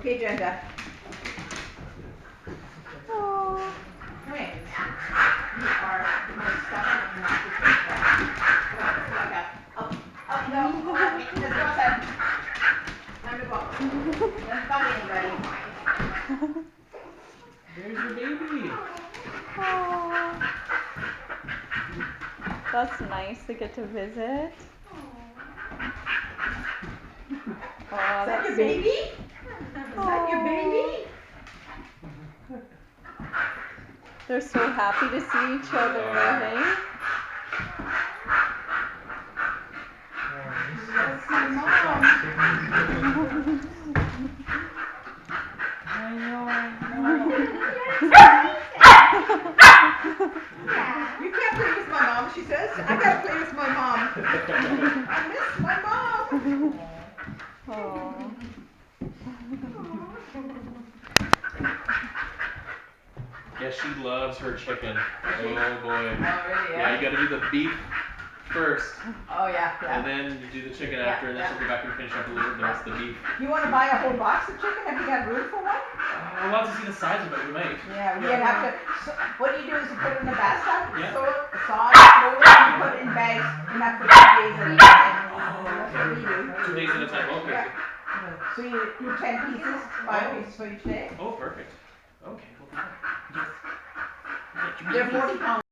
Okay, Jenda. Oh. Come here. You are the most stubborn and not to take that. Come on, back up. Up, no. Okay, let's go outside. Time to go. Don't bug anybody. There's your baby. Oh. That's nice to get to visit. Oh, Is that your baby? Is that your baby? They're so happy to see each other, hey? That's my mom. I know. You can't play with my mom, she says. I gotta play with my mom. I miss my mom. Oh. Yes, she loves her chicken. Oh boy. Oh, really? Yeah, you gotta do the beef first. Oh, yeah, And then you do the chicken after, and then she'll go back and finish up the rest of the beef. You want to buy a whole box of chicken? Have you got room for one? We'll have to see the size of it, we might. Yeah, we have to. So, what you do is you put it in the bathtub, Yeah. throw it, saw it, throw it, and you put it in bags, enough for 2 days at a time. That's what we do. 2 days at a time, okay. Yeah. So you do 10 pieces, 5 pieces for each day. Oh, perfect. Okay, well, They're 40 pounds.